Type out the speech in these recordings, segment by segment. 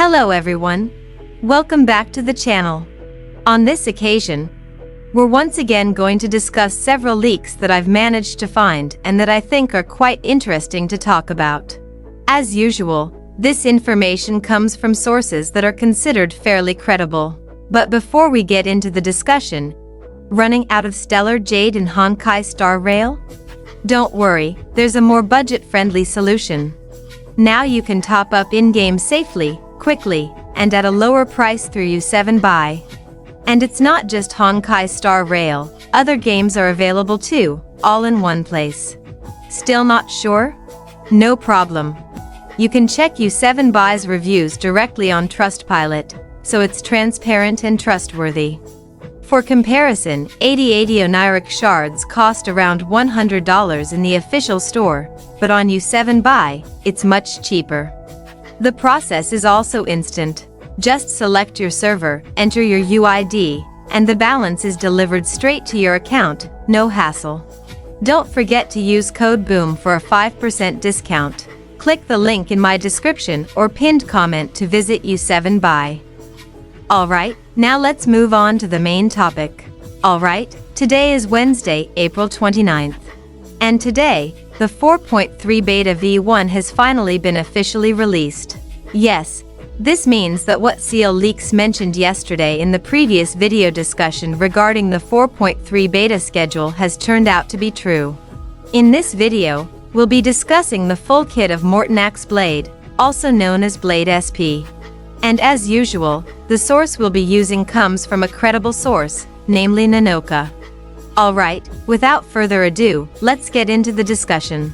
Hello everyone. Welcome back to the channel. On this occasion, we're once again going to discuss several leaks that I've managed to find and that I think are quite interesting to talk about. As usual, this information comes from sources that are considered fairly credible. But before we get into the discussion, running out of stellar jade and Honkai starrail? Don't worry, there's a more budget-friendly solution. Now you can top up in-game safely, quickly, and at a lower price through U7 Buy. And it's not just Honkai starrail, other games are available too, all in one place. Still not sure? No problem. You can check U7 Buy's reviews directly on Trustpilot, so it's transparent and trustworthy. For comparison, 80 oniric shards cost around $100 in the official store, but on U7 Buy, it's much cheaper. The process is also instant. Just select your server, enter your UID, and the balance is delivered straight to your account, no hassle. Don't forget to use code BOOM for a 5% discount. Click the link in my description or pinned comment to visit U7 Buy. Alright, now let's move on to the main topic. Alright, today is Wednesday, April 29th. And today, the 4.3 Beta V1 has finally been officially released. Yes, this means that what seal leaks mentioned yesterday in the previous video discussion regarding the 4.3 beta schedule has turned out to be true. In this video, we'll be discussing the full kit of Mortenax Blade, also known as Blade SP. And as usual, the source we'll be using comes from a credible source, namely Nanoka. Alright, without further ado, let's get into the discussion.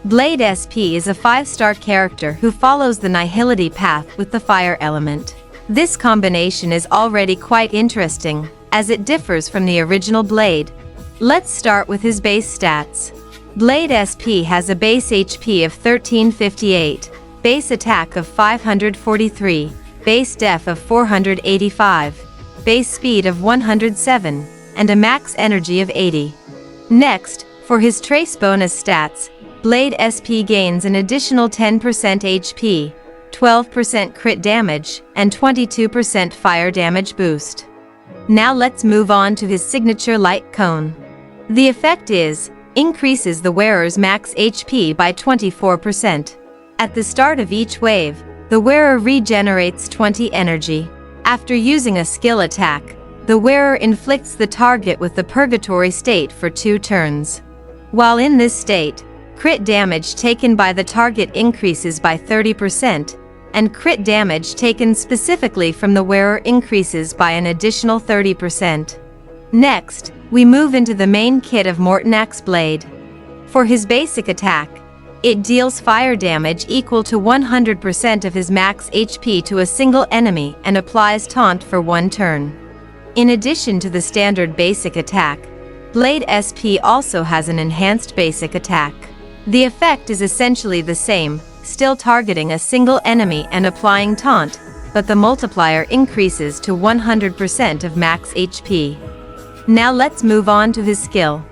Blade SP is a 5-star character who follows the nihility path with the fire element. This combination is already quite interesting, as it differs from the original Blade. Let's start with his base stats. Blade SP has a base HP of 1358, base attack of 543, base def of 485, base speed of 107, and a max energy of 80. Next, for his trace bonus stats, Blade SP gains an additional 10% HP, 12% crit damage, and 22% fire damage boost. Now let's move on to his signature light cone. The effect increases the wearer's max HP by 24%. At the start of each wave, the wearer regenerates 20 energy. After using a skill attack, the wearer inflicts the target with the purgatory state for 2 turns. While in this state, crit damage taken by the target increases by 30%, and crit damage taken specifically from the wearer increases by an additional 30%. Next, we move into the main kit of Mortenax Blade. For his basic attack, it deals fire damage equal to 100% of his max HP to a single enemy and applies taunt for 1 turn. In addition to the standard basic attack, Blade SP also has an enhanced basic attack. The effect is essentially the same, still targeting a single enemy and applying taunt, but the multiplier increases to 100% of max HP. Now let's move on to his skill.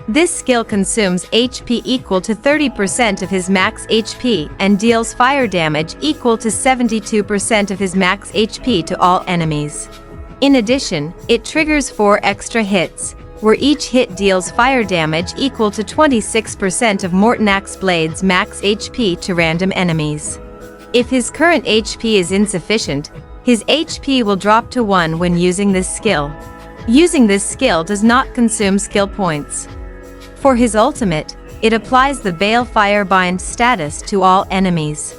This skill consumes HP equal to 30% of his max HP and deals fire damage equal to 72% of his max HP to all enemies. In addition, it triggers 4 extra hits, where each hit deals fire damage equal to 26% of Mortenax Blade's max HP to random enemies. If his current HP is insufficient, his HP will drop to 1 when using this skill. Using this skill does not consume skill points. For his ultimate, it applies the Bale Firebind status to all enemies.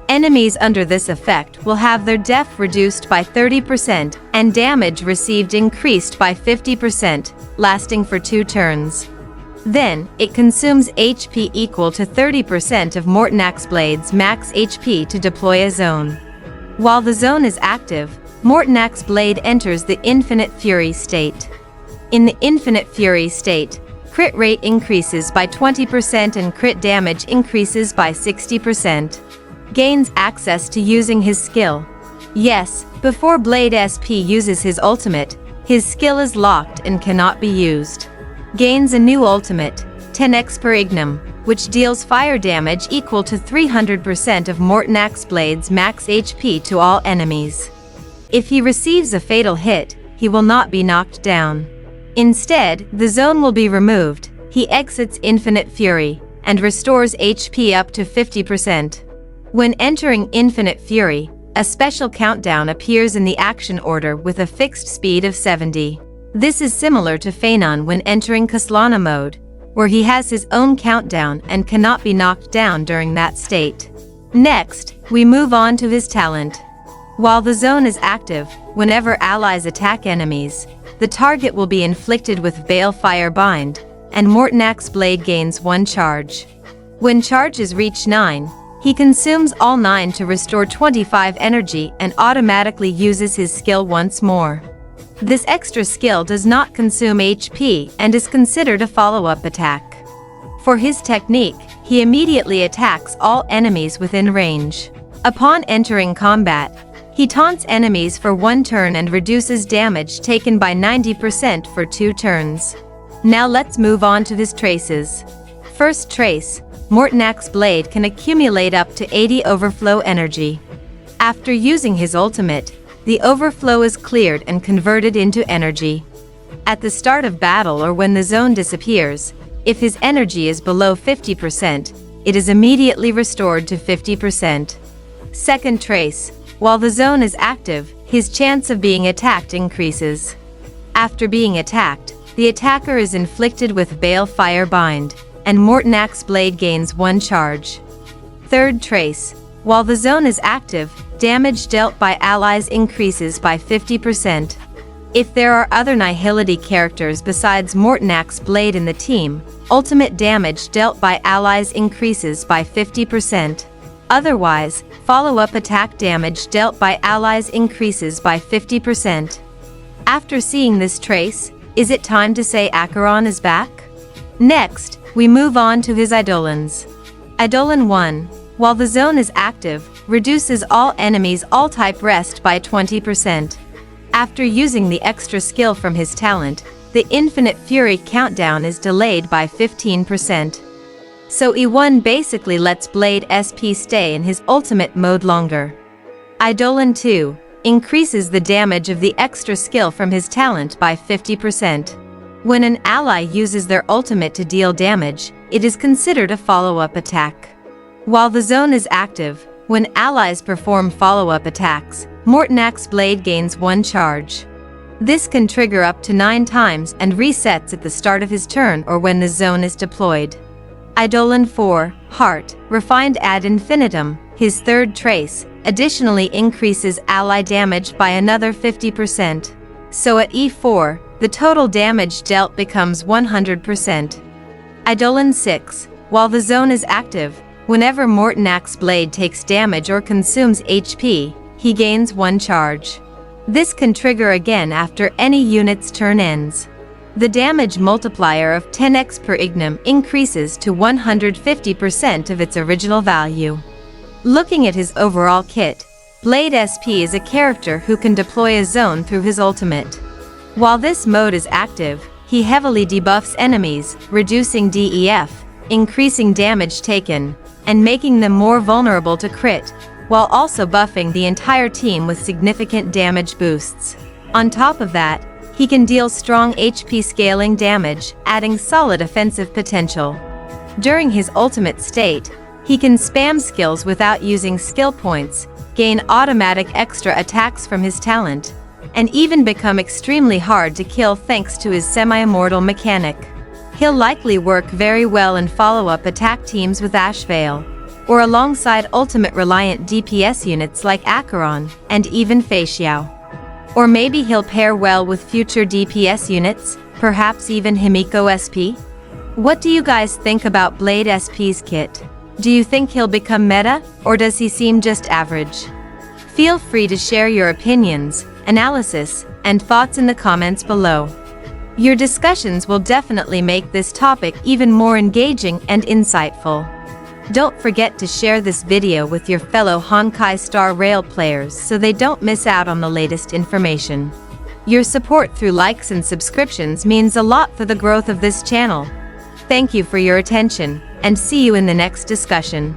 Enemies under this effect will have their def reduced by 30% and damage received increased by 50%, lasting for 2 turns. Then, it consumes HP equal to 30% of Mortenax Blade's max HP to deploy a zone. While the zone is active, Mortenax Blade enters the Infinite Fury state. In the Infinite Fury state, crit rate increases by 20% and crit damage increases by 60%. Gains access to using his skill. Yes, before Blade SP uses his ultimate, his skill is locked and cannot be used. Gains a new ultimate, 10x per ignum, which deals fire damage equal to 300% of Mortenax Blade's max HP to all enemies. If he receives a fatal hit, he will not be knocked down. Instead, the zone will be removed, he exits Infinite Fury, and restores HP up to 50%. When entering Infinite Fury, a special countdown appears in the action order with a fixed speed of 70. This is similar to Feinon when entering Kaslana mode, where he has his own countdown and cannot be knocked down during that state. Next, we move on to his talent. While the zone is active, whenever allies attack enemies, the target will be inflicted with Balefire Bind, and Mortenax Blade gains 1 charge. When charges reach 9, he consumes all 9 to restore 25 energy and automatically uses his skill once more. This extra skill does not consume HP and is considered a follow-up attack. For his technique, he immediately attacks all enemies within range. Upon entering combat, he taunts enemies for 1 turn and reduces damage taken by 90% for 2 turns. Now let's move on to his traces. First trace, Mortenax Blade can accumulate up to 80 overflow energy. After using his ultimate, the overflow is cleared and converted into energy. At the start of battle or when the zone disappears, if his energy is below 50%, it is immediately restored to 50%. Second trace, while the zone is active, his chance of being attacked increases. After being attacked, the attacker is inflicted with Balefire Bind, and Mortenax Blade gains 1 charge. Third trace, while the zone is active, damage dealt by allies increases by 50%. If there are other Nihility characters besides Mortenax Blade in the team, ultimate damage dealt by allies increases by 50%. Otherwise, follow-up attack damage dealt by allies increases by 50%. After seeing this trace, is it time to say ACHERON is back? Next, we move on to his Eidolons. Eidolon 1, while the zone is active, reduces all enemies all-type rest by 20%. After using the extra skill from his talent, the Infinite Fury countdown is delayed by 15%. So E1 basically lets Blade SP stay in his ultimate mode longer. Eidolon 2 increases the damage of the extra skill from his talent by 50%. When an ally uses their ultimate to deal damage, it is considered a follow-up attack. While the zone is active, when allies perform follow-up attacks, Mortenax Blade gains 1 charge. This can trigger up to 9 times and resets at the start of his turn or when the zone is deployed. Eidolon 4, Heart, refined ad infinitum, his third trace, additionally increases ally damage by another 50%. So at E4, the total damage dealt becomes 100%. Eidolon 6, while the zone is active, whenever Mortenax Blade takes damage or consumes HP, he gains 1 charge. This can trigger again after any unit's turn ends. The damage multiplier of 10x per ignum increases to 150% of its original value. Looking at his overall kit, Blade SP is a character who can deploy a zone through his ultimate. While this mode is active, he heavily debuffs enemies, reducing DEF, increasing damage taken, and making them more vulnerable to crit, while also buffing the entire team with significant damage boosts. On top of that, he can deal strong HP scaling damage, adding solid offensive potential. During his ultimate state, he can spam skills without using skill points, gain automatic extra attacks from his talent, and even become extremely hard to kill thanks to his semi-immortal mechanic. He'll likely work very well in follow-up attack teams with Ashvale, or alongside ultimate-reliant DPS units like ACHERON, and even Feixiao. Or maybe he'll pair well with future DPS units, perhaps even Himiko SP? What do you guys think about Blade SP's kit? Do you think he'll become meta, or does he seem just average? Feel free to share your opinions, analysis, and thoughts in the comments below. Your discussions will definitely make this topic even more engaging and insightful. Don't forget to share this video with your fellow Honkai starrail players so they don't miss out on the latest information. Your support through likes and subscriptions means a lot for the growth of this channel. Thank you for your attention. and see you in the next discussion.